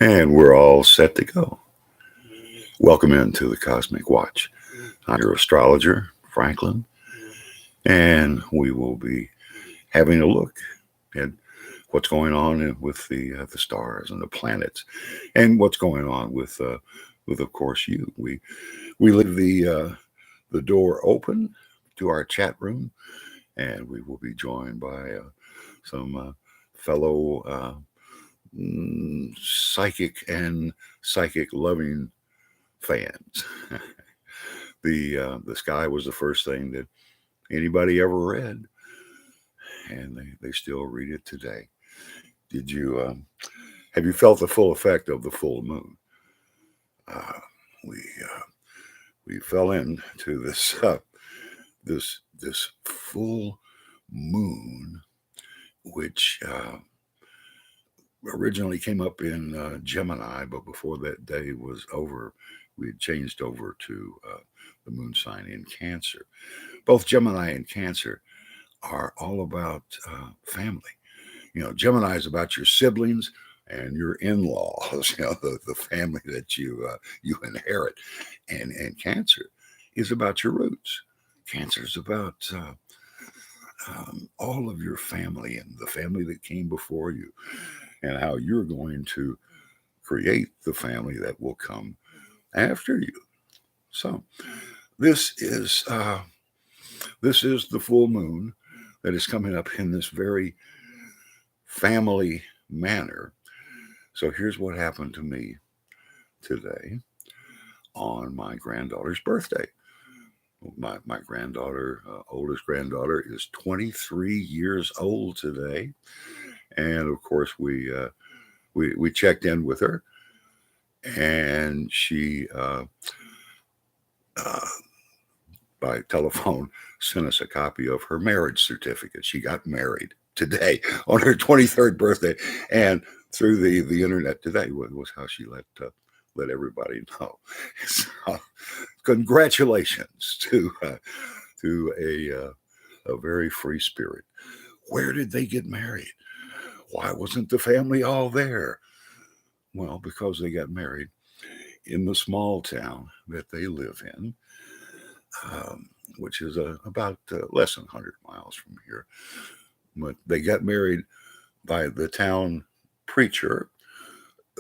And we're all set to go. Welcome into the Cosmic Watch. I'm your astrologer, Franklin, and we will be having a look at what's going on with the stars and the planets, and what's going on with of course you. We leave the door open to our chat room, and we will be joined by some fellow psychic and psychic loving fans. The sky was the first thing that anybody ever read, and they still read it today. Did you have you felt the full effect of the full moon? Uh, we we fell into this full moon, which originally came up in Gemini, but before that day was over, we had changed over to the moon sign in Cancer. Both Gemini and Cancer are all about family. Gemini is about your siblings and your in-laws, the family that you inherit, and Cancer is about your roots. Cancer is about all of your family and the family that came before you, and how you're going to create the family that will come after you. So this is uh, this is the full moon that is coming up in this very family manner. So here's what happened to me today on my granddaughter's birthday. My granddaughter, oldest granddaughter, is 23 years old today, and of course we checked in with her, and she uh, by telephone sent us a copy of her marriage certificate. She got married today on her 23rd birthday, and through the internet today was how she let everybody know. So, congratulations to a very free spirit. Where did they get married? Why wasn't the family all there? Well, because they got married in the small town that they live in, which is about less than 100 miles from here. But they got married by the town preacher,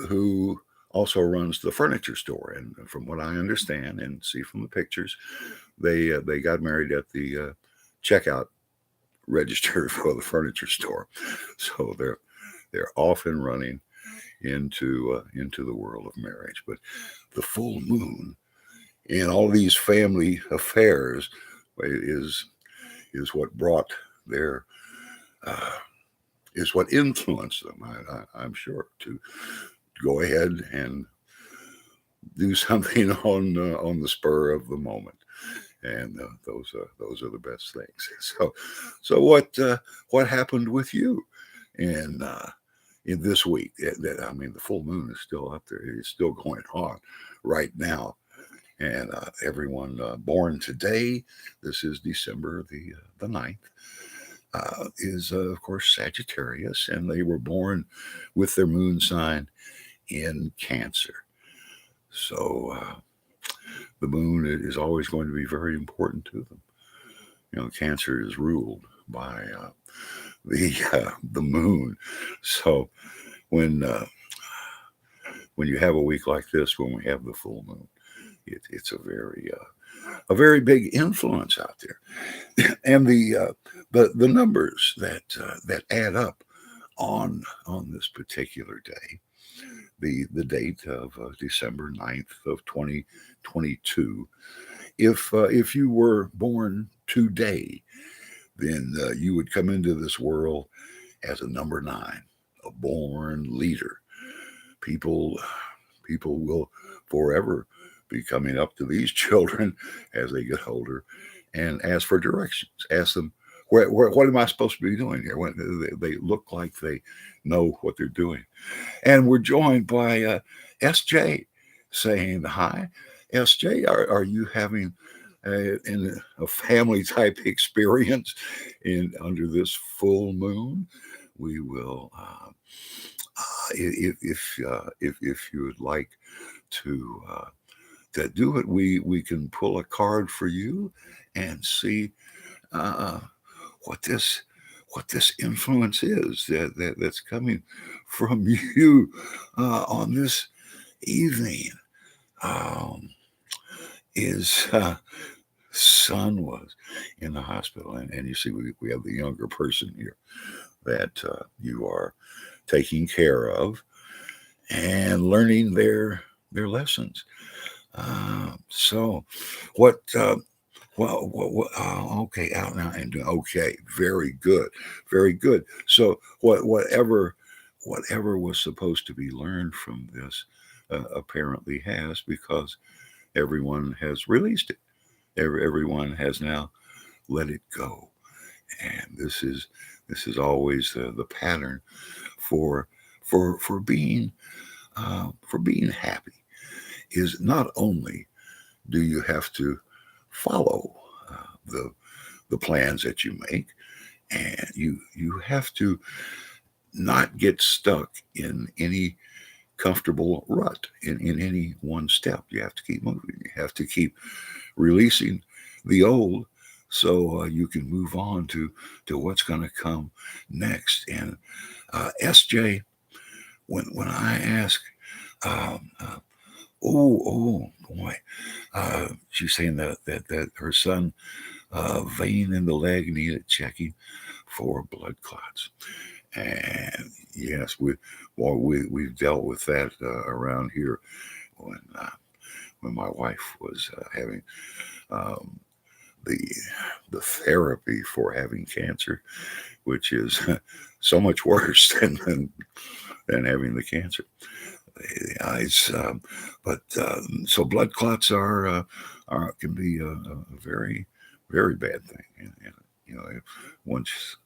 who also runs the furniture store. And from what I understand and see from the pictures, they got married at the checkout register for the furniture store. So they're off and running into the world of marriage. But the full moon in all these family affairs is what brought their uh, is what influenced them. I'm sure to go ahead and do something on the spur of the moment, and those are the best things. So what happened with you in this week? I mean, the full moon is still up there. It's still going on right now. And everyone born today, this is December the 9th, is of course Sagittarius, and they were born with their moon sign in Cancer. So the moon is always going to be very important to them. Cancer is ruled by the moon. So when uh, when you have a week like this, when we have the full moon, it's a very big influence out there, and the numbers that add up on this particular day, the date of December 9th of 2022. If you were born today, then you would come into this world as a number nine, a born leader. People people will forever be coming up to these children as they get older and ask for directions. Ask them, what am I supposed to be doing here? When they look like they know what they're doing. And we're joined by SJ saying hi. SJ, are you having a family type experience in under this full moon? We will If you would like to do it, we can pull a card for you and see uh, what this influence is that's coming from you on this evening. Um, his son was in the hospital, and you see, we have the younger person here that you are taking care of and learning their lessons. So, what? Okay, out now and okay, very good, very good. So, whatever was supposed to be learned from this, apparently has, because everyone has released it. Everyone has now let it go, and this is always the pattern for for being happy. Is not only do you have to follow the plans that you make, and you have to not get stuck in any comfortable rut in any one step. You have to keep moving. You have to keep releasing the old so you can move on to what's going to come next. And SJ, when I ask, um, uh, oh boy, she's saying that her son vein in the leg needed checking for blood clots. And yes, we've dealt with that around here when when my wife was having um, the the therapy for having cancer, which is so much worse than having the cancer. It's, but so blood clots are can be a very very bad thing, and you know, once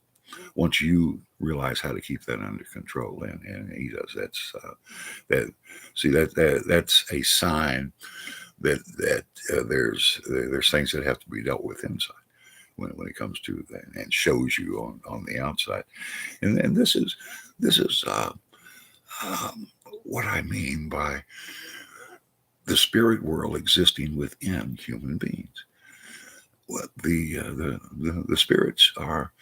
once you realize how to keep that under control, and he does, that see that's a sign that there's things that have to be dealt with inside when it comes to that, and shows you on the outside. And this is what I mean by the spirit world existing within human beings. What the spirits are,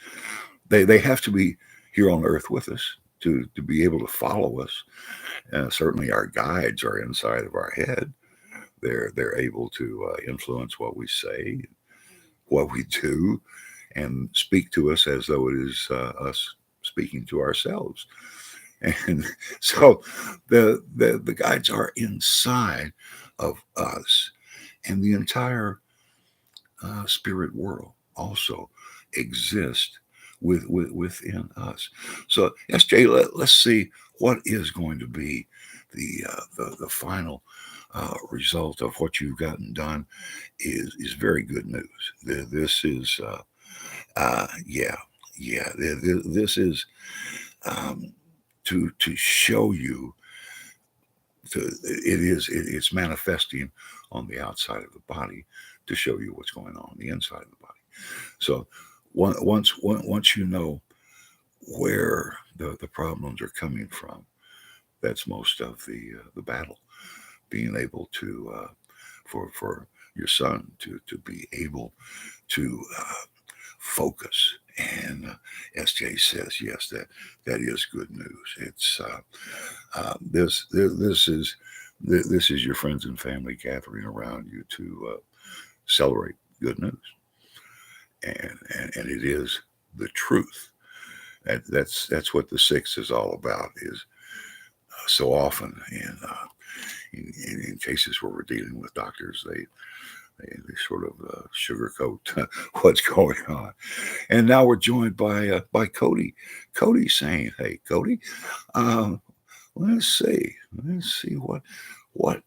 they have to be here on earth with us to be able to follow us. Certainly, our guides are inside of our head. They're able to influence what we say, what we do, and speak to us as though it is us speaking to ourselves. And so the guides are inside of us, and the entire spirit world also exists within us. So, SJ, let's see what is going to be the final result of what you've gotten done. Is very good news. This is yeah, yeah. This is um, to show you. It's manifesting on the outside of the body to show you what's going on the inside of the body. So once you know where the problems are coming from, that's most of the battle. Being able to for your son to be able to focus. And SJ says yes, that is good news. It's this is your friends and family gathering around you to celebrate good news, and it is the truth. That's what the six is all about. Is so often in cases where we're dealing with doctors, they sort of sugarcoat what's going on. And now we're joined by Cody. Cody saying, "Hey, Cody, um, let's see what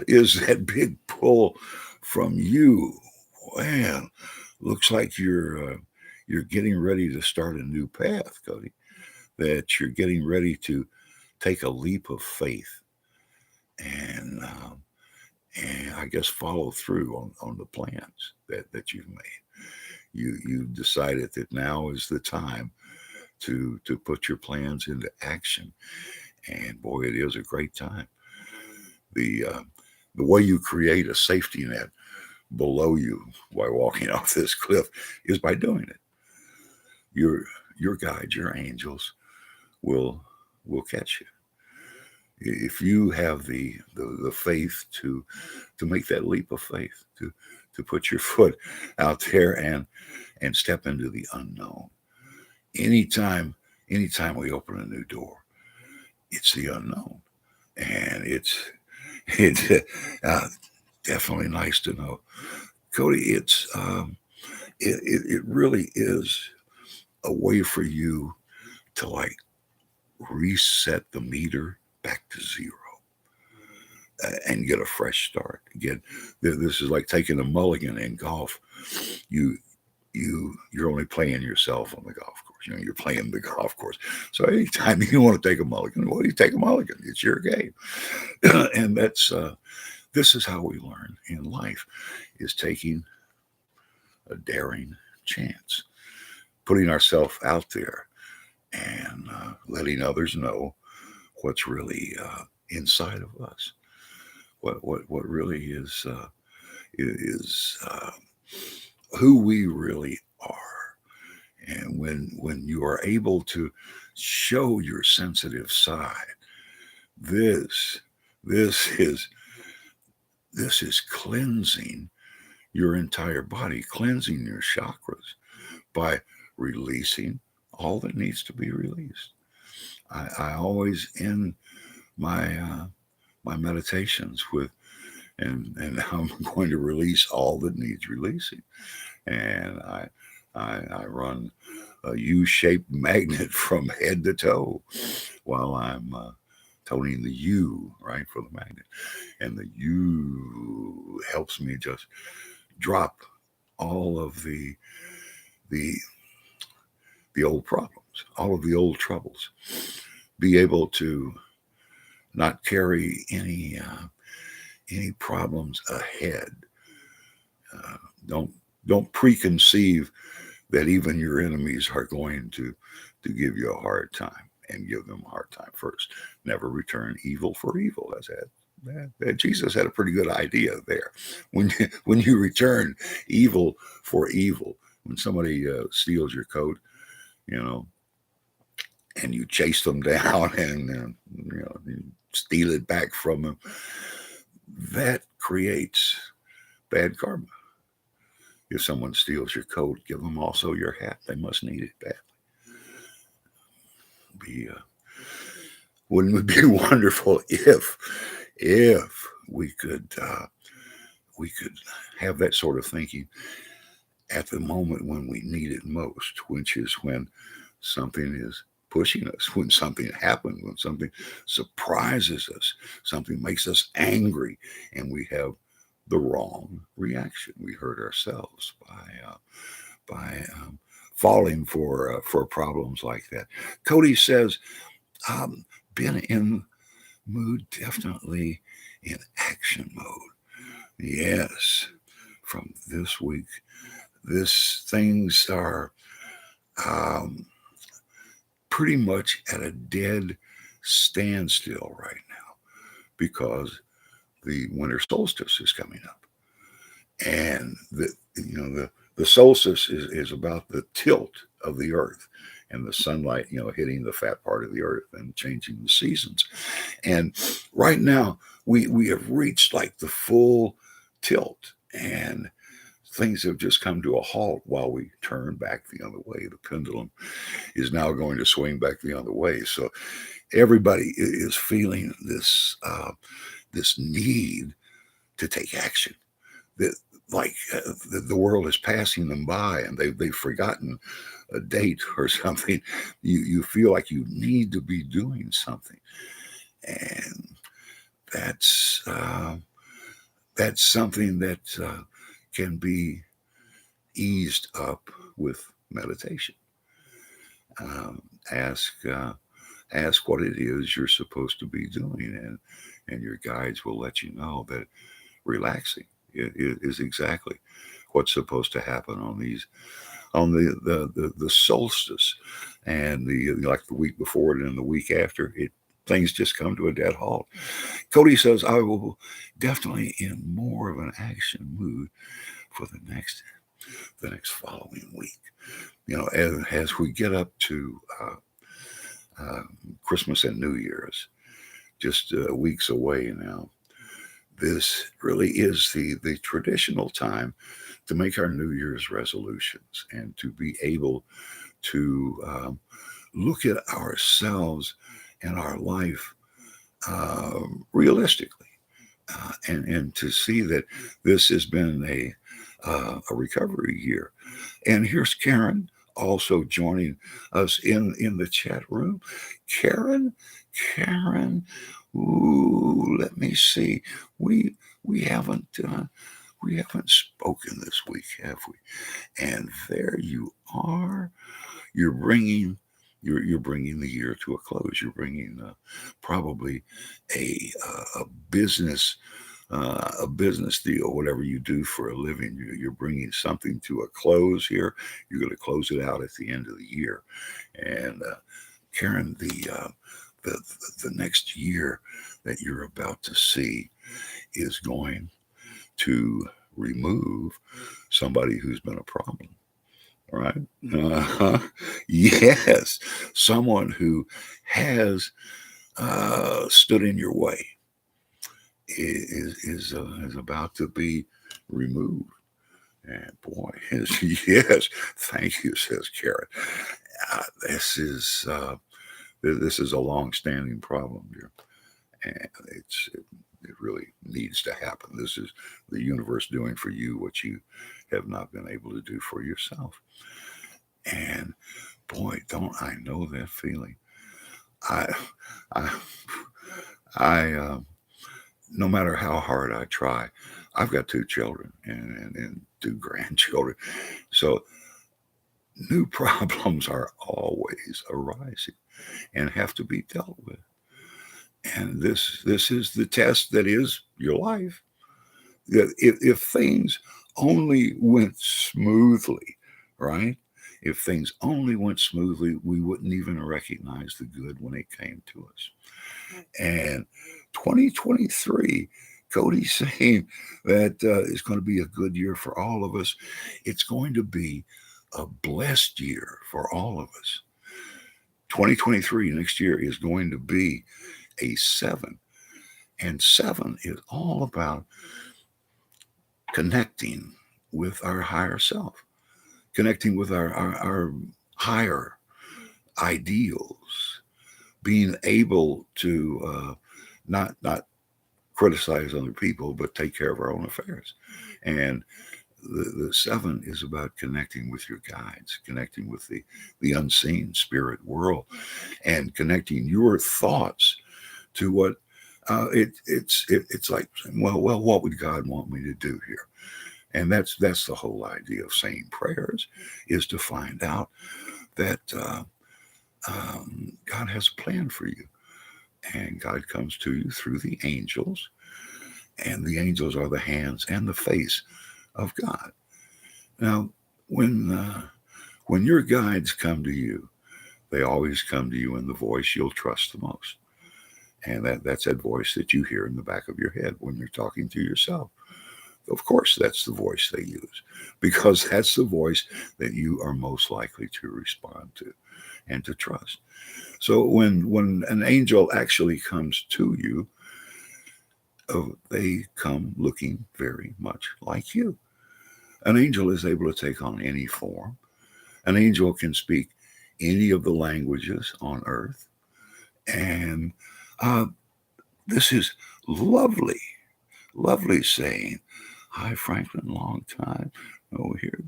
is that big pull from you? Well, looks like you're getting ready to start a new path, Cody. That you're getting ready to take a leap of faith and and I guess follow through on the plans that you've made. You decided that now is the time to put your plans into action. And boy, it is a great time. The way you create a safety net below you while walking off this cliff is by doing it. Your your guides, your angels, will catch you if you have the faith to make that leap of faith, to put your foot out there and step into the unknown. Anytime anytime we open a new door, it's the unknown, and it's definitely nice to know, Cody. It really is a way for you to like reset the meter back to zero, and get a fresh start. Again, this is like taking a mulligan in golf. You you're only playing yourself on the golf course. You know, you're playing the golf course. So anytime you want to take a mulligan, well, you take a mulligan. It's your game, and that's this is how we learn in life: is taking a daring chance, putting ourselves out there, and letting others know what's really inside of us. What really is who we really are. And when you are able to show your sensitive side, this this is this is cleansing your entire body, cleansing your chakras by releasing all that needs to be released. I always end my my meditations with, and I'm going to release all that needs releasing, and I run a U-shaped magnet from head to toe while I'm toning the U, right, for the magnet, and the U helps me just drop all of the the old problems, all of the old troubles, be able to not carry any problems ahead. Uh, don't don't preconceive that even your enemies are going to give you a hard time, and give them a hard time first. Never return evil for evil. That's it. Jesus had a pretty good idea there. When you return evil for evil, when somebody steals your coat, you know, and you chase them down and you know, you steal it back from them, that creates bad karma. If someone steals your coat, give them also your hat. They must need it badly. Be Wouldn't it be wonderful if we could have that sort of thinking at the moment when we need it most, which is when something is pushing us, when something happens, when something surprises us, something makes us angry, and we have the wrong reaction. We hurt ourselves by falling for problems like that. Cody says, been in mood, definitely in action mode. Yes, from this week, this things are um, pretty much at a dead standstill right now because the winter solstice is coming up, and the solstice is about the tilt of the earth and the sunlight, hitting the fat part of the earth and changing the seasons. And right now, we have reached like the full tilt, and things have just come to a halt while we turn back the other way. The pendulum is now going to swing back the other way. So everybody is feeling this need to take action. That like the world is passing them by, and they've forgotten a date or something. You feel like you need to be doing something, and that's something that can be eased up with meditation. Um, ask ask what it is you're supposed to be doing, and your guides will let you know that relaxing is exactly what's supposed to happen on these on the solstice, and the like the week before it and the week after, things just come to a dead halt. Cody says, I will definitely in more of an action mood for the next following week. As we get up to Christmas and New Year's, just weeks away now, this really is the traditional time to make our New Year's resolutions and to be able to look at ourselves and our life realistically, and to see that this has been a recovery year. And here's Karen also joining us in the chat room. Karen, Karen, ooh, let me see. We we haven't spoken this week, have we? And there you are. You're bringing you're bringing the year to a close. You're bringing probably a business a business deal, whatever you do for a living. You're bringing something to a close here. You're going to close it out at the end of the year. And Karen, the next year that you're about to see is going to remove somebody who's been a problem. Right? Yes, someone who has stood in your way is about to be removed. And boy, yes, thank you, says Karen. This is a long-standing problem here, and it really needs to happen. This is the universe doing for you what you have not been able to do for yourself. And boy, don't I know that feeling. I, I, I no matter how hard I try, I've got two children and two grandchildren. So new problems are always arising and have to be dealt with. And this is the test that is your life. If things only went smoothly, right? If things only went smoothly, we wouldn't even recognize the good when it came to us. And 2023, Cody's saying that it's going to be a good year for all of us. It's going to be a blessed year for all of us. 2023 next year is going to be a 7. And 7 is all about connecting with our higher self, connecting with our higher ideals, being able to not criticize other people, but take care of our own affairs. And the 7 is about connecting with your guides, connecting with the unseen spirit world, and connecting your thoughts to what it's like. Well, what would God want me to do here? And that's the whole idea of saying prayers, is to find out that God has a plan for you, and God comes to you through the angels, and the angels are the hands and the face of God. Now, when your guides come to you, they always come to you in the voice you'll trust the most, and that's that voice that you hear in the back of your head when you're talking to yourself. Of course, that's the voice they use, because that's the voice that you are most likely to respond to and to trust. So when an angel actually comes to you, they come looking very much like you. An angel is able to take on any form. An angel can speak any of the languages on earth. And this is lovely, lovely saying. Hi, Franklin, long time no here.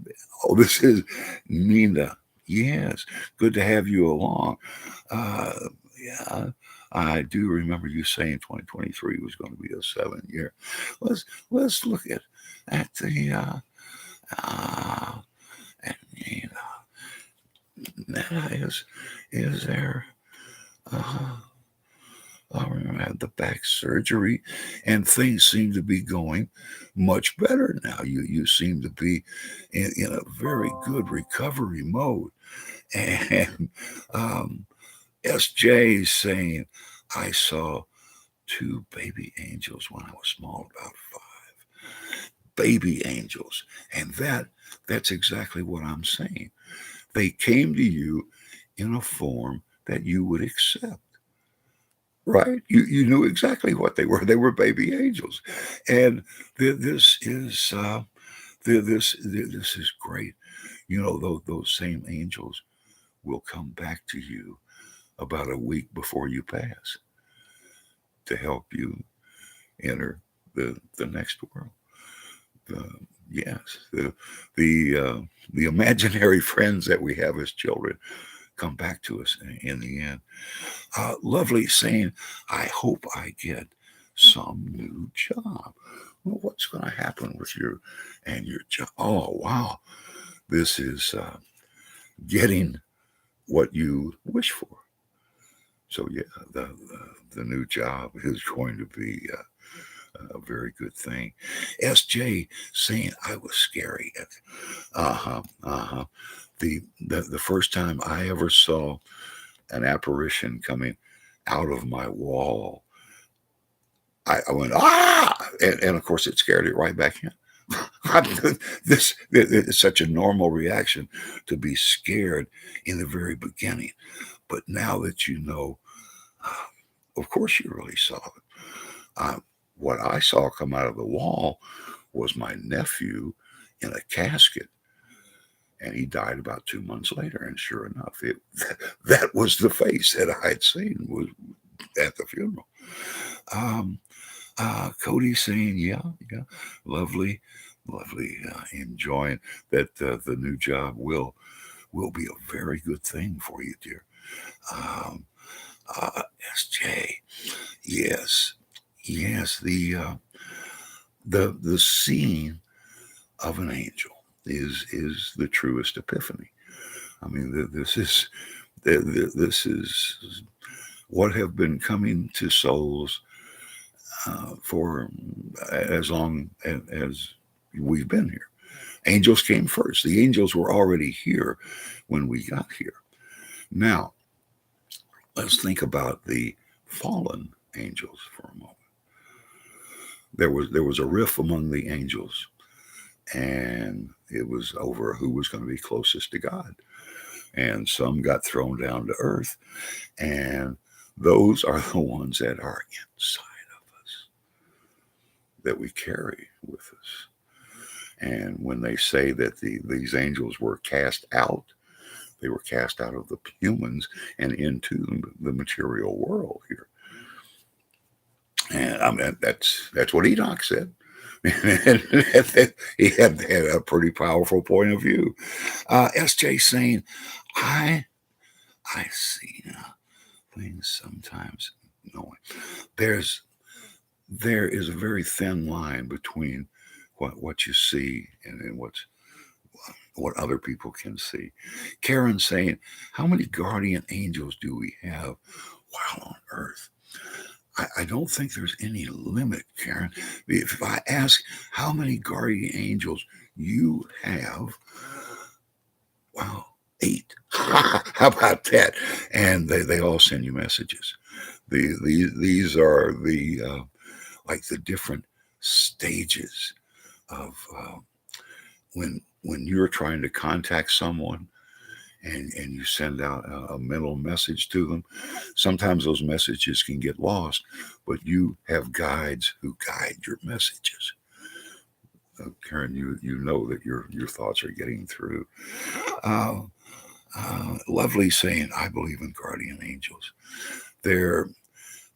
Oh, this is Nina. Yes, good to have you along. Yeah, I do remember you saying 2023 was going to be a 7 year. Let's look at the and you know, is there I remember I had the back surgery, and things seem to be going much better now. You seem to be in a very good recovery mode. And SJ saying, I saw two baby angels when I was small, about 5. Baby angels. And that's exactly what I'm saying. They came to you in a form that you would accept. Right? You knew exactly what they were. They were baby angels, and this is this is great. You know, those same angels will come back to you about a week before you pass to help you enter the next world. The, yes, the imaginary friends that we have as children come back to us in the end. Lovely saying, I hope I get some new job. Well, what's going to happen with your job? Oh, wow. This is getting what you wish for. So, yeah, the new job is going to be a very good thing. SJ saying, I was scary. Uh-huh, uh-huh. The first time I ever saw an apparition coming out of my wall, I went, ah! And of course, it scared it right back in. This it's such a normal reaction to be scared in the very beginning. But now that you know, uh, of course, you really saw it. Uh, what I saw come out of the wall was my nephew in a casket, and he died about 2 months later. And sure enough, that was the face that I had seen was at the funeral. Um, Cody saying, yeah, yeah, lovely, lovely, enjoying that the new job will be a very good thing for you, dear. Um, SJ, yes, yes, the seeing of an angel is the truest epiphany. I mean, this is what have been coming to souls for as long as we've been here. Angels came first. The angels were already here when we got here. Now, let's think about the fallen angels for a moment. There was a riff among the angels, and it was over who was going to be closest to God. And some got thrown down to earth, and those are the ones that are inside of us, that we carry with us. And when they say that these angels were cast out, they were cast out of the humans and into the material world here. And I mean, that's what Enoch said. He had a pretty powerful point of view. SJ saying, I see things sometimes knowing. There is a very thin line between what you see and what other people can see. Karen saying, how many guardian angels do we have while on earth? I don't think there's any limit, Karen. If I ask how many guardian angels you have, wow, 8. How about that? And they all send you messages. These are the like the different stages of when you're trying to contact someone and you send out a mental message to them. Sometimes those messages can get lost, but you have guides who guide your messages. Karen, you know that your thoughts are getting through. Uh, Lovely saying, I believe in guardian angels. They're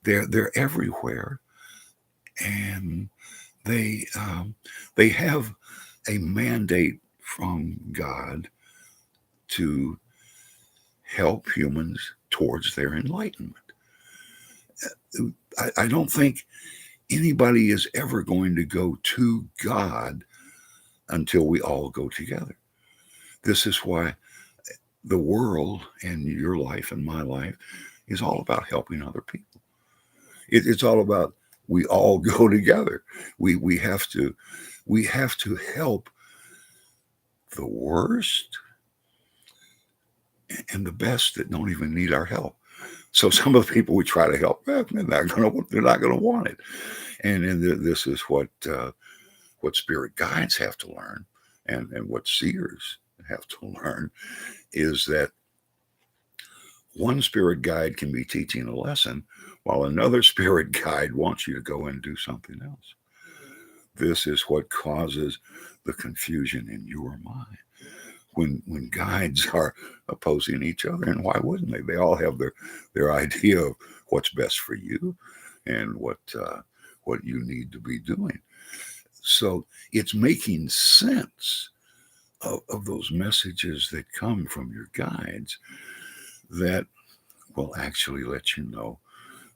they're everywhere, and they have a mandate from God to help humans towards their enlightenment. I don't think anybody is ever going to go to God until we all go together. This is why the world and your life and my life is all about helping other people. It's all about we all go together. We have to help the worst and the best that don't even need our help. So some of the people we try to help, they're not gonna want it. And this is what spirit guides have to learn, and what seers have to learn, is that one spirit guide can be teaching a lesson while another spirit guide wants you to go and do something else. This is what causes the confusion in your mind when guides are opposing each other. And why wouldn't they? They all have their idea of what's best for you and what you need to be doing. So it's making sense of those messages that come from your guides that will actually let you know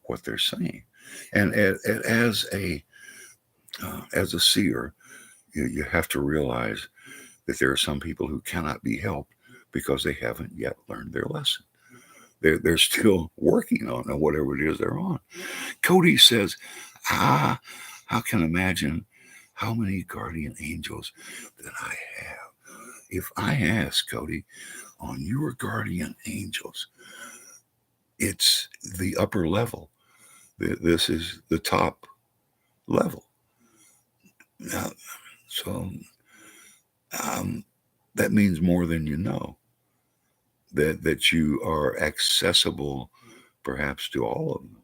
what they're saying. And as a seer, you have to realize that there are some people who cannot be helped because they haven't yet learned their lesson. They're still working on whatever it is they're on. Cody says, I can imagine how many guardian angels that I have. If I ask, Cody, on your guardian angels, it's the upper level. This is the top level. Now, so that means more than you know. That you are accessible, perhaps, to all of them.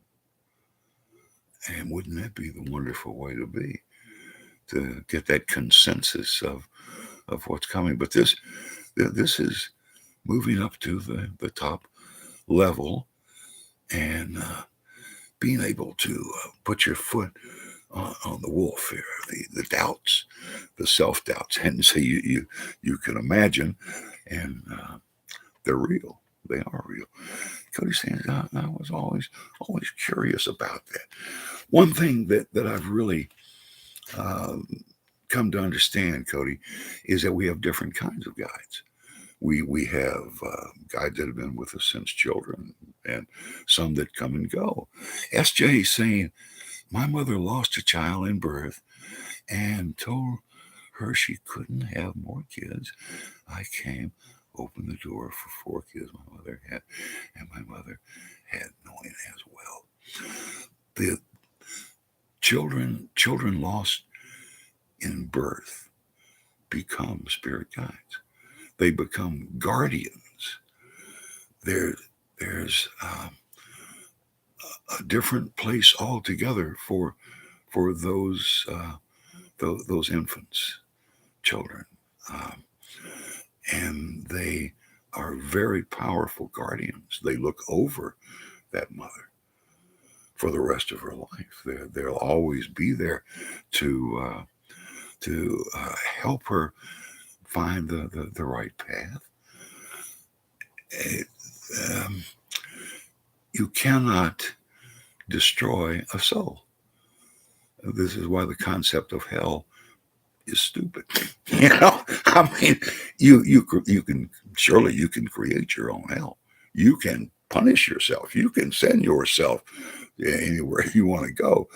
And wouldn't that be the wonderful way to be? To get that consensus of what's coming. But this is moving up to the top level and being able to put your foot on the wolf here, the doubts, the self-doubts. And so you can imagine, and they're real. They are real. Cody's saying, I was always curious about that. One thing that I've really come to understand, Cody, is that we have different kinds of guides. We have guides that have been with us since children, and some that come and go. SJ is saying, my mother lost a child in birth and told her she couldn't have more kids. I came, opened the door for 4 kids my mother had, and my mother had knowing as well. The children lost in birth become spirit guides. They become guardians. There's a different place altogether for those infants, children, and they are very powerful guardians. They look over that mother for the rest of her life. They'll always be there to help her find the right path. You cannot destroy a soul. This is why the concept of hell is stupid. I mean, you can surely you can create your own hell. You can punish yourself. You can send yourself anywhere you want to go.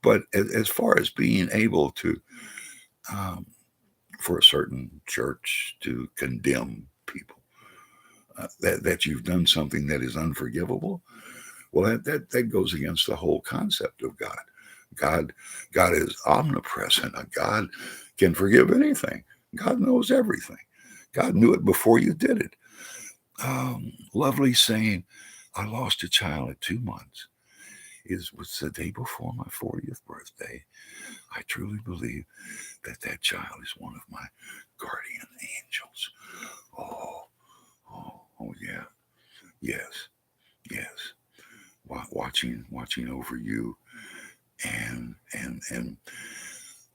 But as far as being able to, for a certain church to condemn people, that you've done something that is unforgivable, well, that goes against the whole concept of God. God is omnipresent. God can forgive anything. God knows everything. God knew it before you did it. Lovely saying, I lost a child at 2 months. Was the day before my 40th birthday. I truly believe that child is one of my guardian angels. Oh yeah, yes. Watching over you and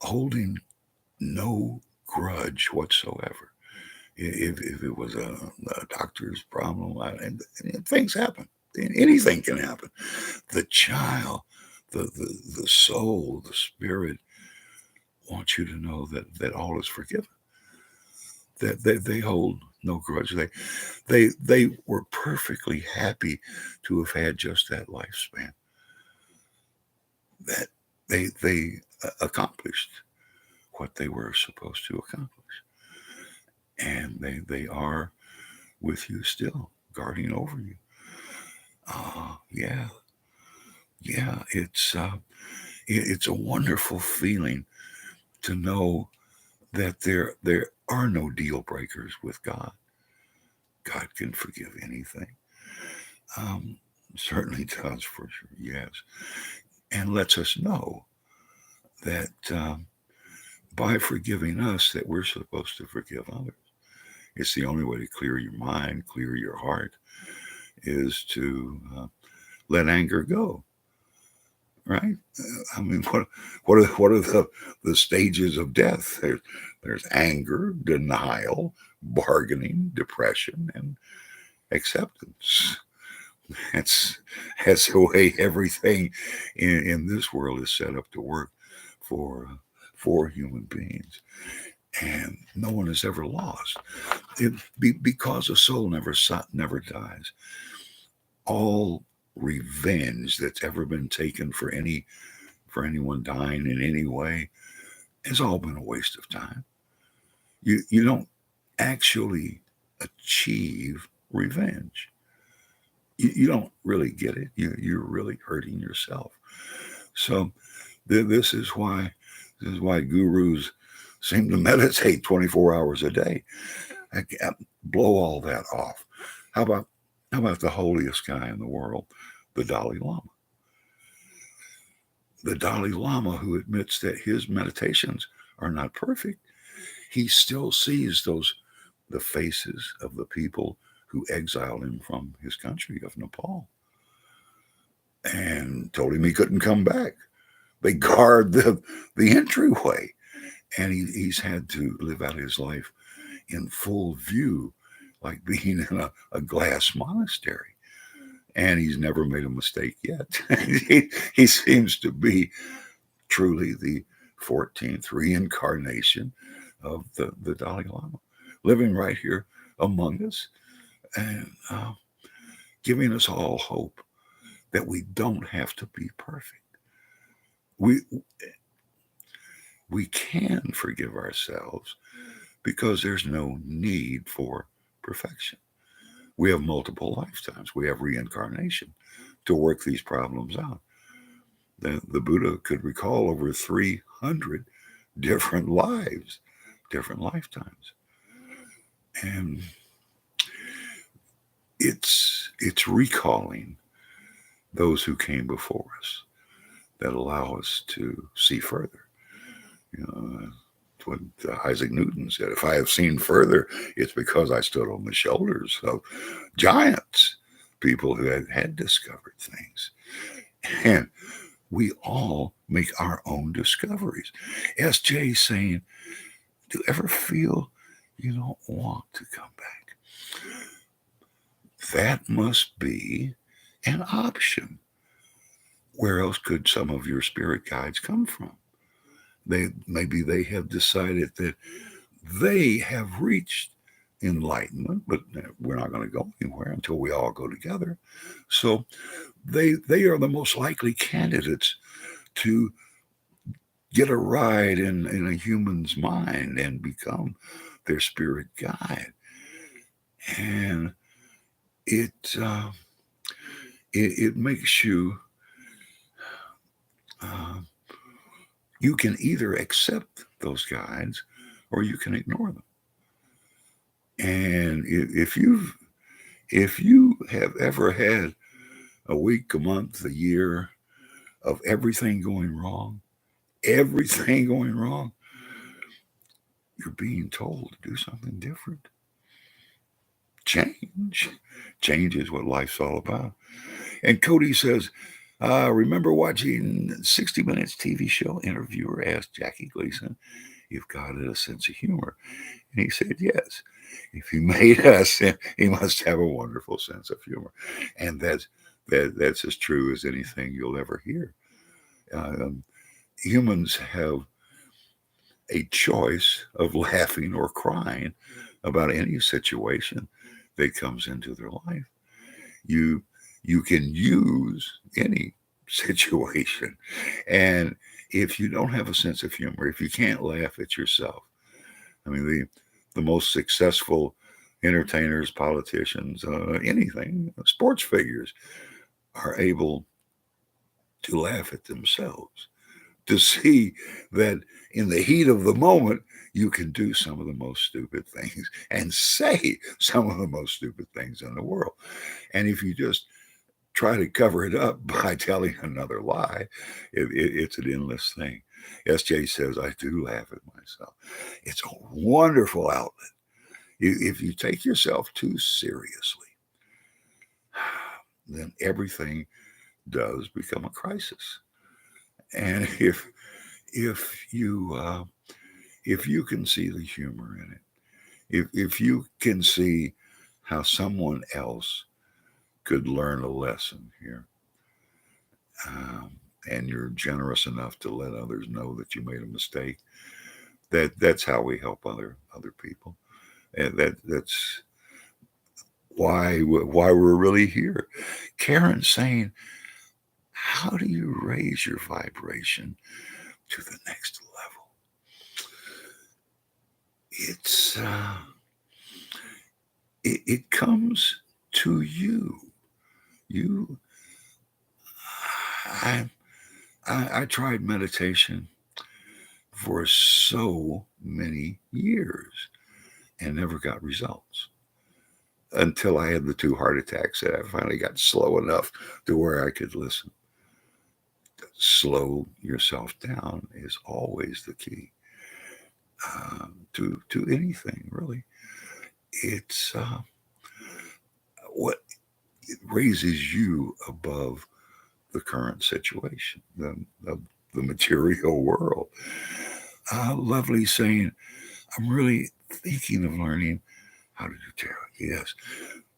holding no grudge whatsoever. If it was a doctor's problem, and things happen. Anything can happen. The child, the soul, the spirit wants you to know that all is forgiven. That they hold no grudge. They were perfectly happy to have had just that lifespan. that they accomplished what they were supposed to accomplish, and they are with you still, guarding over you. Yeah, yeah. It's a wonderful feeling to know that there are no deal breakers with God. God can forgive anything. Um, Certainly does for sure. Yes, and lets us know that by forgiving us, that we're supposed to forgive others. It's the only way to clear your mind, clear your heart, is to let anger go. Right? I mean, what are the stages of death? There's anger, denial, bargaining, depression, and acceptance. That's that's the way everything in this world is set up to work for human beings, and no one is ever lost. Because a soul never dies. All revenge that's ever been taken for anyone dying in any way has all been a waste of time. You don't actually achieve revenge. You don't really get it. You're really hurting yourself. So this is why gurus seem to meditate 24 hours a day. I can't blow all that off. How about the holiest guy in the world, the Dalai Lama? The Dalai Lama, who admits that his meditations are not perfect, he still sees the faces of the people who exiled him from his country of Nepal and told him he couldn't come back. They guard the entryway, and he's had to live out his life in full view, like being in a glass monastery. And he's never made a mistake yet. He seems to be truly the 14th reincarnation of the Dalai Lama, living right here among us, and giving us all hope that we don't have to be perfect. We we can forgive ourselves because there's no need for perfection. We have multiple lifetimes. We have reincarnation to work these problems out. The Buddha could recall over 300 different lives, different lifetimes. And it's recalling those who came before us that allow us to see further. You know, what Isaac Newton said, if I have seen further, it's because I stood on the shoulders of giants, people who had discovered things. And we all make our own discoveries. SJ saying, do you ever feel you don't want to come back? That must be an option. Where else could some of your spirit guides come from? Maybe they have decided that they have reached enlightenment, but we're not going to go anywhere until we all go together. So they are the most likely candidates to get a ride in a human's mind and become their spirit guide. And it makes you you can either accept those guides or you can ignore them. And if you have ever had a week, a month, a year of everything going wrong, you're being told to do something different. Change is what life's all about. And Cody says, remember watching 60 Minutes TV show? Interviewer asked Jackie Gleason if God had a sense of humor. And he said, yes. If he made us, he must have a wonderful sense of humor. And that's as true as anything you'll ever hear. Humans have a choice of laughing or crying about any situation that comes into their life. You can use any situation. And if you don't have a sense of humor, if you can't laugh at yourself, I mean, the most successful entertainers, politicians, anything, sports figures are able to laugh at themselves, to see that in the heat of the moment, you can do some of the most stupid things and say some of the most stupid things in the world. And if you just try to cover it up by telling another lie, it's an endless thing. SJ says, I do laugh at myself. It's a wonderful outlet. If you take yourself too seriously, then everything does become a crisis. And if you can see the humor in it, if you can see how someone else could learn a lesson here, and you're generous enough to let others know that you made a mistake, that's how we help other people, and that's why we're really here. Karen's saying, how do you raise your vibration to the next level? It's it comes to you. You, I tried meditation for so many years and never got results until I had the 2 heart attacks that I finally got slow enough to where I could listen. Slow yourself down is always the key to anything, really. It's what it raises you above the current situation, the material world. Lovely saying, I'm really thinking of learning how to do tarot. Yes,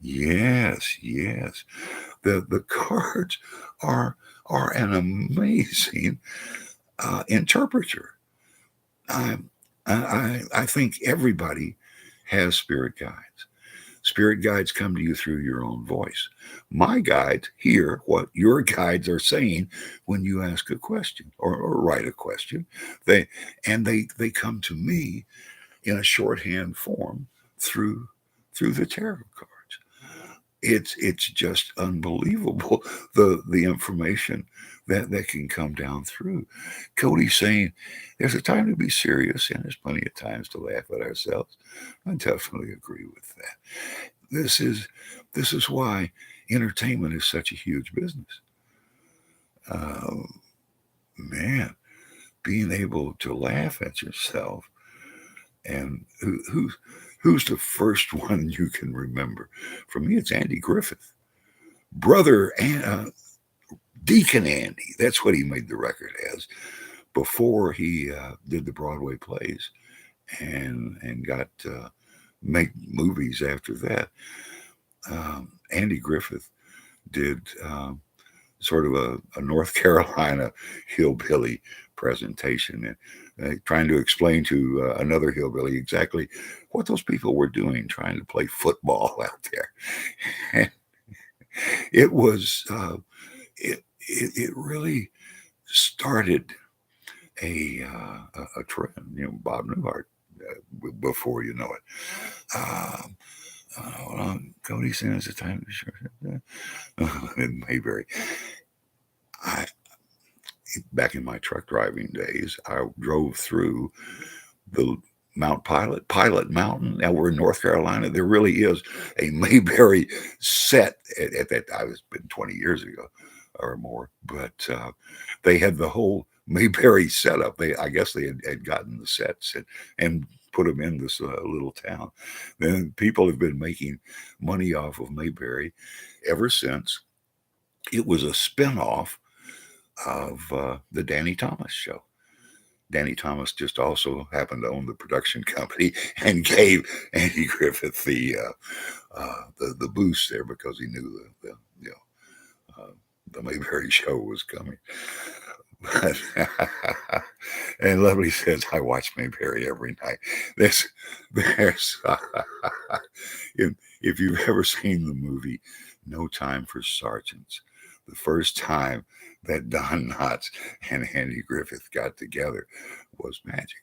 yes, yes. The cards are an amazing interpreter. I, I think everybody has spirit guides. Spirit guides come to you through your own voice. My guides hear what your guides are saying when you ask a question or write a question. They come to me in a shorthand form through the tarot cards. It's just unbelievable the information that can come down through. Cody's saying there's a time to be serious and there's plenty of times to laugh at ourselves. I definitely agree with that. This is why entertainment is such a huge business. Man, being able to laugh at yourself, and who's the first one you can remember? For me, it's Andy Griffith, brother and Deacon Andy. That's what he made the record as before he did the Broadway plays and got make movies after that. Andy Griffith did sort of a North Carolina hillbilly presentation and trying to explain to another hillbilly exactly what those people were doing trying to play football out there. And it was it really started a trend. You know, Bob Newhart before you know it. Hold on, Cody says the time to sure. In Mayberry. I back in my truck driving days, I drove through the Mount Pilot Mountain. Now we're in North Carolina. There really is a Mayberry set at that. I was been 20 years ago or more, but they had the whole Mayberry setup. I guess they had gotten the sets and put them in this little town. Then people have been making money off of Mayberry ever since. It was a spinoff of the Danny Thomas show. Danny Thomas just also happened to own the production company and gave Andy Griffith the boost there because he knew the Mayberry show was coming. But, and Lovely says, I watch Mayberry every night. There's if you've ever seen the movie No Time for Sergeants, the first time that Don Knotts and Andy Griffith got together was magic.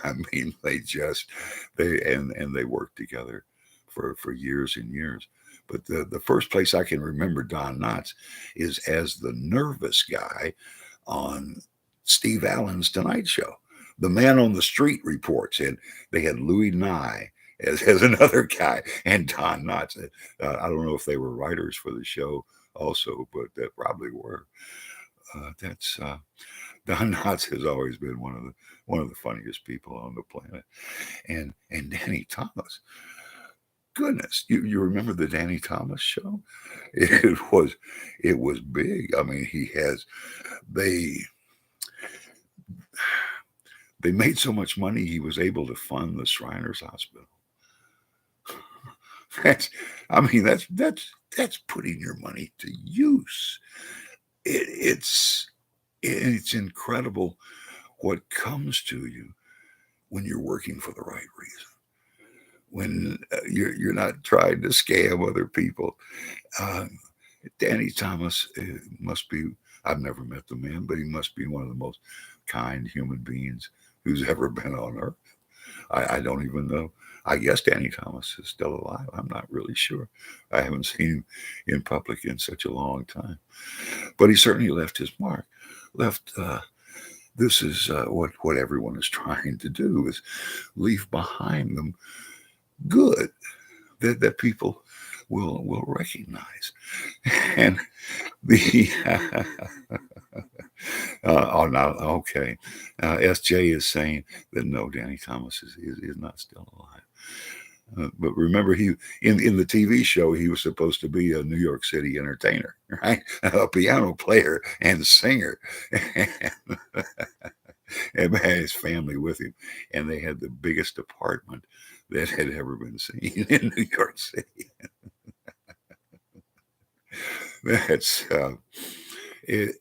I mean, they worked together for years and years. But the first place I can remember Don Knotts is as the nervous guy on Steve Allen's Tonight Show. The Man on the Street reports, and they had Louis Nye as another guy, and Don Knotts. I don't know if they were writers for the show also, but that probably were. That's Don Knotts has always been one of the funniest people on the planet, and Danny Thomas. Goodness, you remember the Danny Thomas show? It was big. I mean, they they made so much money he was able to fund the Shriners Hospital. That's, I mean, that's putting your money to use. It's incredible what comes to you when you're working for the right reason. When you're not trying to scam other people. Uh, Danny Thomas must be. I've never met the man, but he must be one of the most kind human beings who's ever been on earth. I don't even know. I guess Danny Thomas is still alive. I'm not really sure. I haven't seen him in public in such a long time. But he certainly left his mark. This is what everyone is trying to do, is leave behind them good that people will recognize. And the oh no, okay. SJ is saying that no, Danny Thomas is not still alive. But remember, he in the TV show, he was supposed to be a New York City entertainer, right? A piano player and singer, and had his family with him, and they had the biggest apartment that had ever been seen in New York City. That's it.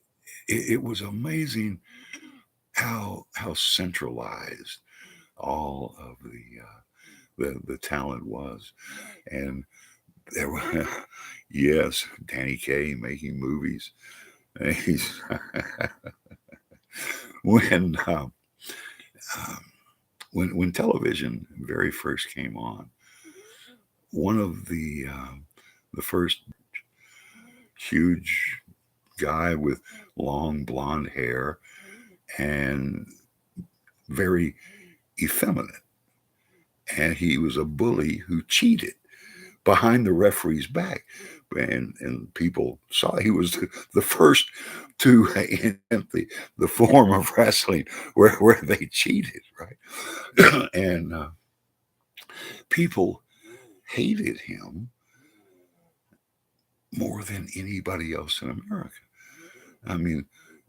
It was amazing how centralized all of the talent was, and there were yes, Danny Kaye making movies. He's when when television very first came on, one of the first huge guy with long blonde hair and very effeminate, and he was a bully who cheated behind the referee's back, and people saw he was the first to invent the form of wrestling where they cheated, right? And people hated him more than anybody else in America. I mean,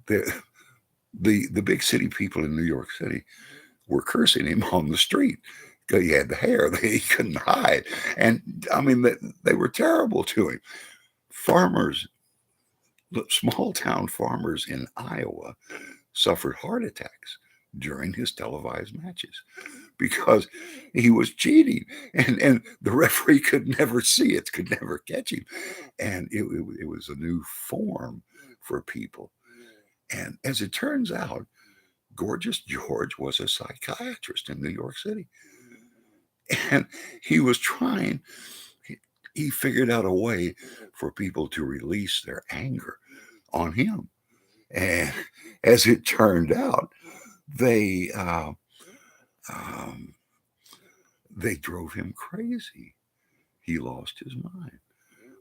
the big city people in New York City were cursing him on the street because he had the hair that he couldn't hide, and I mean they were terrible to him. Farmers, small town farmers in Iowa, suffered heart attacks during his televised matches because he was cheating, and the referee could never see it, could never catch him, and it was a new form for people. And as it turns out, Gorgeous George was a psychiatrist in New York City, and he was trying. He figured out a way for people to release their anger on him, and as it turned out, they um, they drove him crazy. He lost his mind.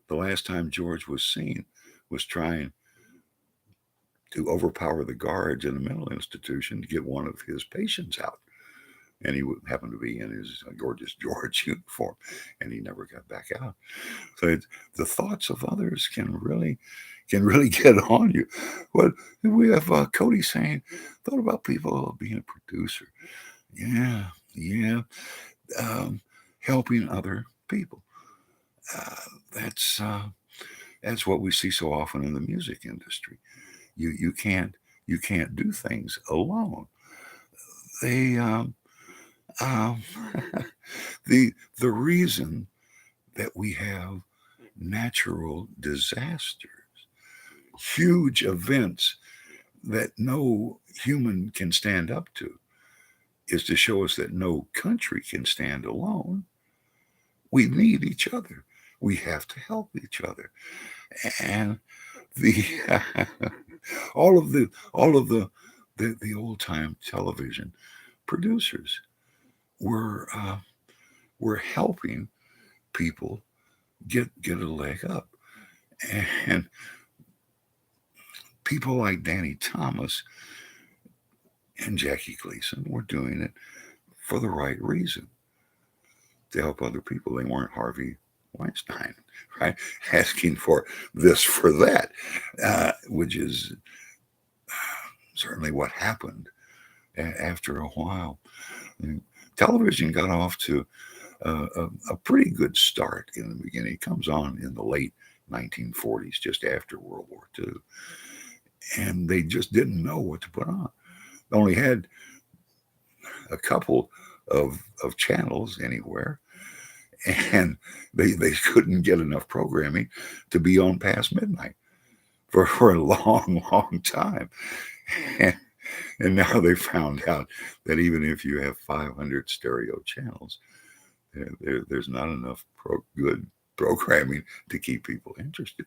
The last time George was seen was trying to overpower the guards in a mental institution to get one of his patients out. And he happened to be in his Gorgeous George uniform, and he never got back out. So the thoughts of others can really get on you. But we have Cody saying, thought about people being a producer. Yeah, helping other people. Uh, that's that's what we see so often in the music industry. You can't do things alone. They um, the reason that we have natural disasters huge events that no human can stand up to is to show us that no country can stand alone. We need each other. We have to help each other. And the all of the old time television producers were were helping people get a leg up, and people like Danny Thomas and Jackie Gleason were doing it for the right reason, to help other people. They weren't Harvey Weinstein, right? Asking for this, for that, which is certainly what happened after a while. And television got off to a pretty good start in the beginning. It comes on in the late 1940s, just after World War II. And they just didn't know what to put on. They only had a couple of channels anywhere, and they couldn't get enough programming to be on past midnight for a long, long time. And now they found out that even if you have 500 stereo channels, there's not enough good programming to keep people interested.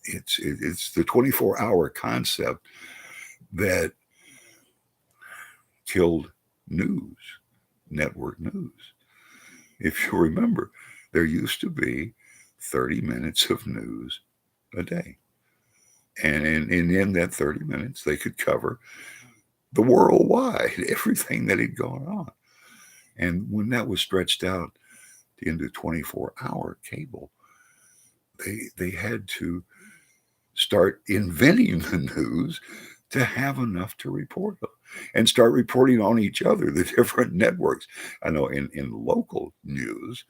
It's the 24-hour concept that killed news, network news. If you remember, there used to be 30 minutes of news a day. And in that 30 minutes, they could cover the worldwide, everything that had gone on. And when that was stretched out into 24-hour cable, they had to start inventing the news to have enough to report on, and start reporting on each other, the different networks. I know in local news,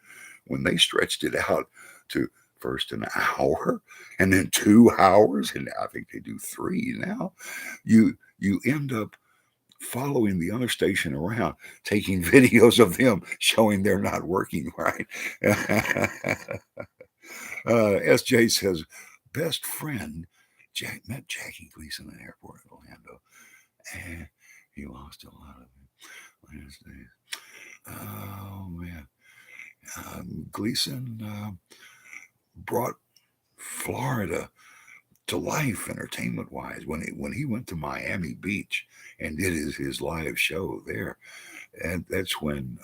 when they stretched it out to first an hour and then 2 hours, and I think they do 3 now, you end up following the other station around, taking videos of them showing they're not working right. SJ says, best friend met Jackie Gleason in the airport in Orlando, and he lost a lot of it last days. Oh man, Gleason brought Florida to life entertainment wise when he went to Miami Beach and did his live show there, and that's when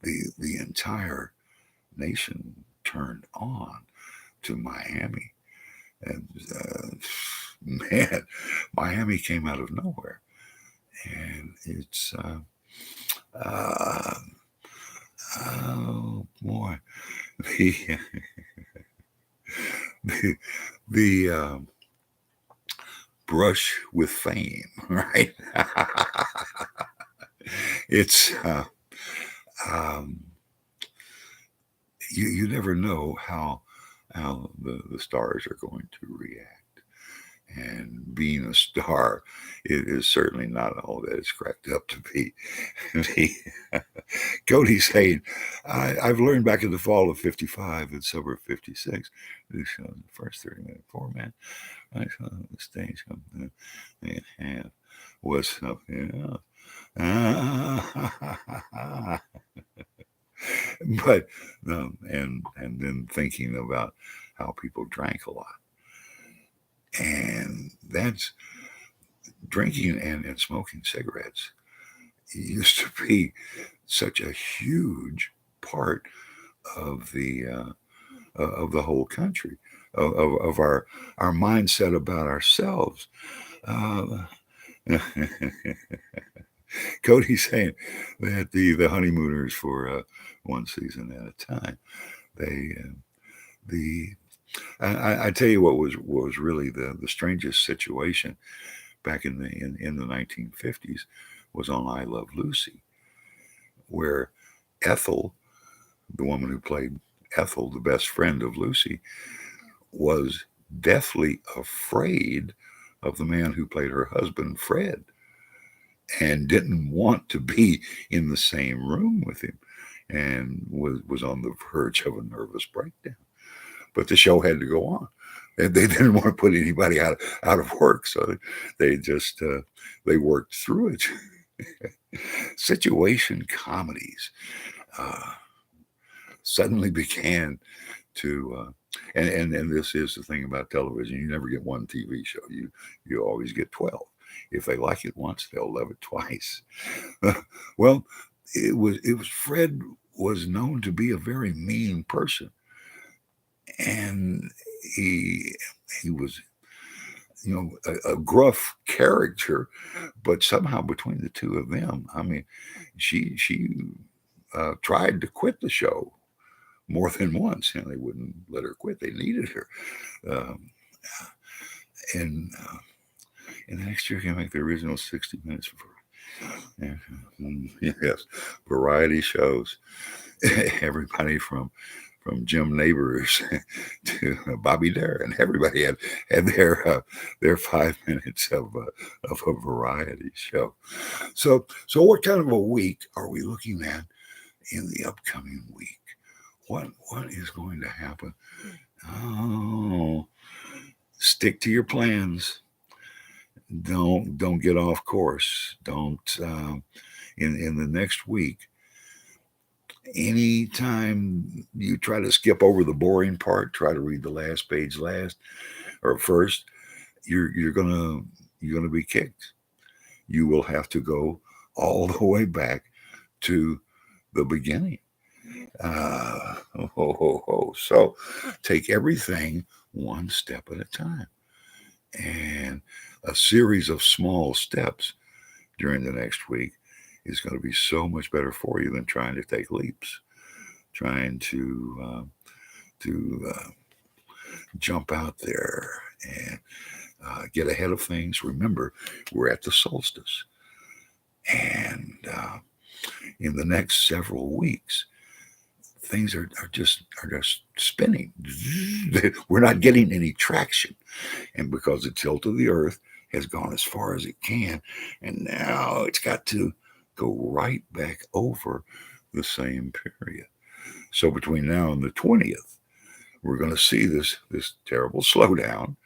the entire nation turned on to Miami. And man, Miami came out of nowhere, and it's oh boy, the the brush with fame, right? It's you never know how the stars are going to react. And being a star, it is certainly not all that it's cracked up to be. Cody saying, I've learned back in the fall of 55 and summer of 56, this show, the first 30-minute format, I saw the stage and was something else. But and then thinking about how people drank a lot, and that's drinking and smoking cigarettes used to be such a huge part of the whole country, of our mindset about ourselves. Cody saying that the honeymooners for one season at a time, I tell you what was really the strangest situation back in the 1950s was on I Love Lucy, where Ethel, the woman who played Ethel, the best friend of Lucy, was deathly afraid of the man who played her husband, Fred, and didn't want to be in the same room with him, and was on the verge of a nervous breakdown. But the show had to go on And they didn't want to put anybody out of work, so they just they worked through it. Situation comedies uh, suddenly began to and this is the thing about television. You never get one TV show. You always get 12. If they like it once, they'll love it twice. Well, it was Fred was known to be a very mean person, and he was, you know, a gruff character, but somehow between the two of them, I mean, she tried to quit the show more than once, and they wouldn't let her quit. They needed her. Um, and and the next year came back the original 60 Minutes for yes, variety shows. Everybody from Jim Neighbors to Bobby Darin, everybody had their 5 minutes of a variety show. So what kind of a week are we looking at in the upcoming week? What is going to happen? Oh, stick to your plans. Don't get off course. Don't in the next week. Anytime you try to skip over the boring part, try to read the last page last or first, you're gonna be kicked. You will have to go all the way back to the beginning. So take everything one step at a time, and a series of small steps during the next week is going to be so much better for you than trying to take leaps, trying to jump out there and get ahead of things. Remember, we're at the solstice, and in the next several weeks, things are just spinning. We're not getting any traction, and because the tilt of the Earth has gone as far as it can, and now it's got to go right back over the same period. So between now and the 20th, we're going to see this terrible slowdown,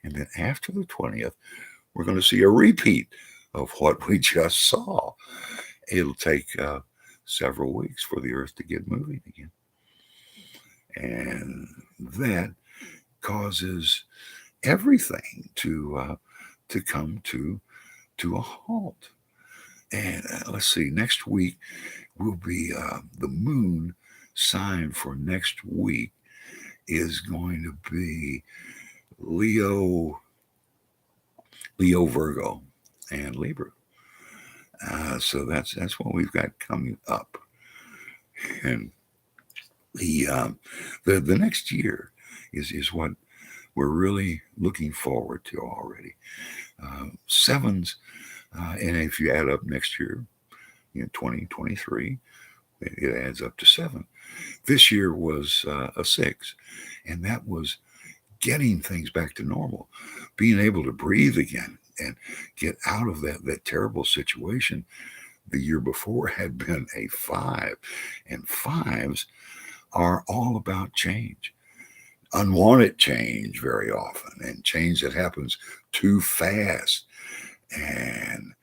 and then after the 20th, we're going to see a repeat of what we just saw. It'll take several weeks for the Earth to get moving again, and that causes everything to come to a halt. And let's see, next week will be the moon sign for next week is going to be Leo, Virgo, and Libra. So that's what we've got coming up, and the next year is what we're really looking forward to already. Sevens, and if you add up next year, 2023, it adds up to 7. This year was a 6, and that was getting things back to normal, being able to breathe again and get out of that terrible situation. The year before had been a 5, and 5s are all about change, unwanted change very often, and change that happens too fast. And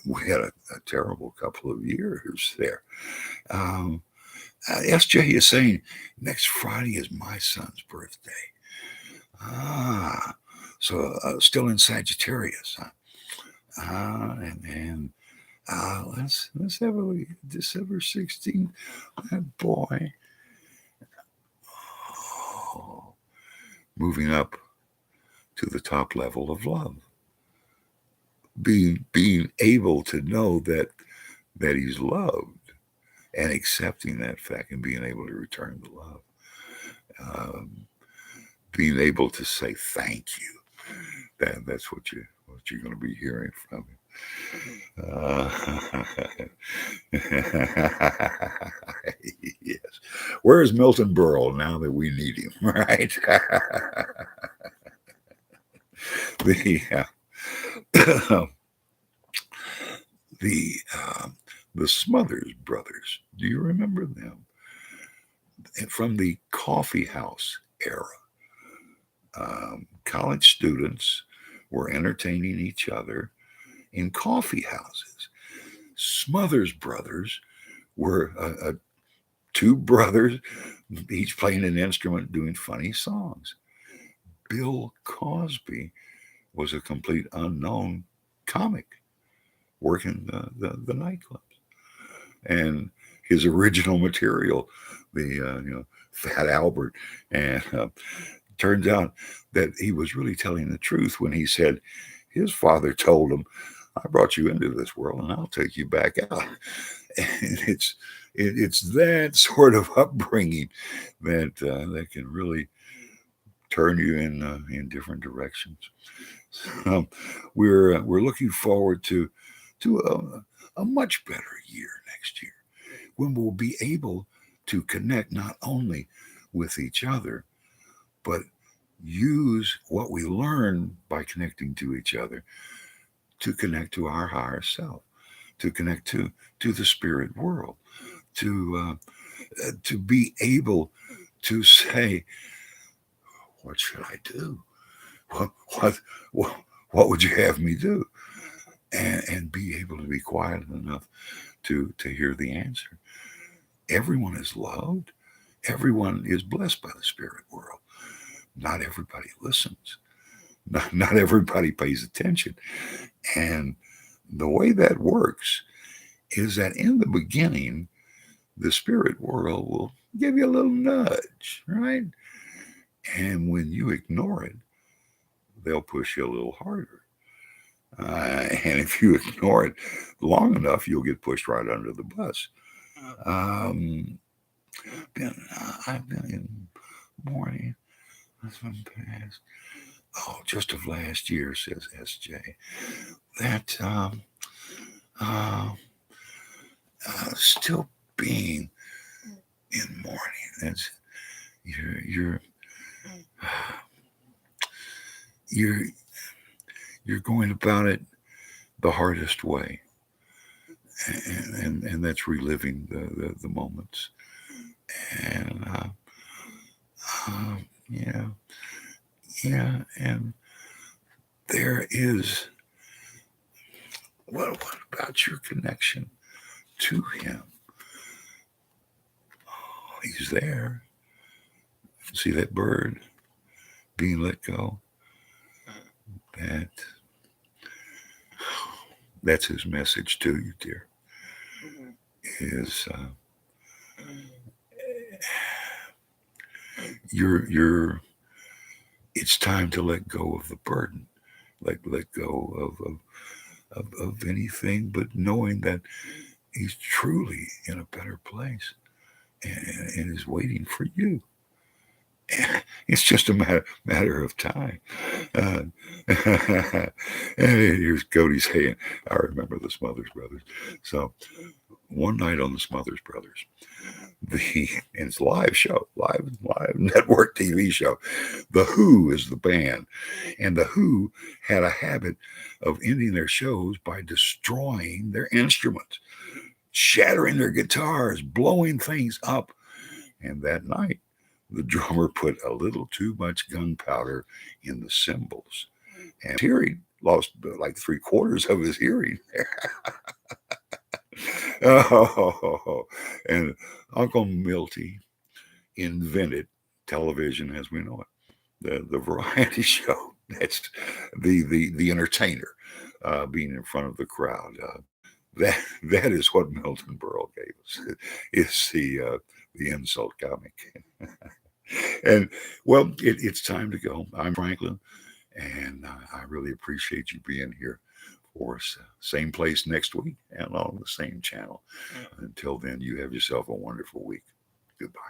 we had a terrible couple of years there. SJ is saying next Friday is my son's birthday. So still in Sagittarius, huh? And let's have a look. December 16th. That boy. Oh, moving up to the top level of love. Being able to know that he's loved, and accepting that fact, and being able to return the love. Being able to say thank you. That's what you're going to be hearing from him. Yes. Where is Milton Berle now that we need him? Right. The Smothers Brothers. Do you remember them? From the coffee house era. College students were entertaining each other in coffee houses. Smothers Brothers were two brothers, each playing an instrument, doing funny songs. Bill Cosby was a complete unknown comic working the nightclubs. And his original material, the Fat Albert, and turns out that he was really telling the truth when he said his father told him, "I brought you into this world, and I'll take you back out." And it's that sort of upbringing that can really turn you in different directions. We're looking forward to a much better year next year, when we'll be able to connect not only with each other, but use what we learn by connecting to each other to connect to our higher self, to connect to the spirit world, to be able to say, what should I do? What what what would you have me do? And be able to be quiet enough to hear the answer. Everyone is loved. Everyone is blessed by the spirit world. Not everybody listens. Not everybody pays attention. And the way that works is that in the beginning, the spirit world will give you a little nudge, right? And when you ignore it, they'll push you a little harder. And if you ignore it long enough, you'll get pushed right under the bus. Um, I've been in mourning. That's been past. Oh, just of last year, says SJ. That uh, still being in mourning. That's you're you're you're going about it the hardest way, and that's reliving the moments. And yeah, yeah, and there is what about your connection to him? Oh, he's there. See that bird being let go? That that's his message to you, dear. Is you're it's time to let go of the burden, let go of anything, but knowing that he's truly in a better place, and is waiting for you. It's just a matter of time. Uh, and here's Cody's saying, I remember the Smothers Brothers. So one night on the Smothers Brothers, and it's a live show, live network TV show. The Who is the band, and the Who had a habit of ending their shows by destroying their instruments, shattering their guitars, blowing things up. And that night, the drummer put a little too much gunpowder in the cymbals, and hearing lost like 3/4 of his hearing. Oh, and Uncle Milty invented television as we know it, the variety show. That's the entertainer being in front of the crowd. That that is what Milton Berle gave us. It's the insult comic. And well, it's time to go. I'm Franklin, and I really appreciate you being here for us. Same place next week and on the same channel. Until then, you have yourself a wonderful week. Goodbye.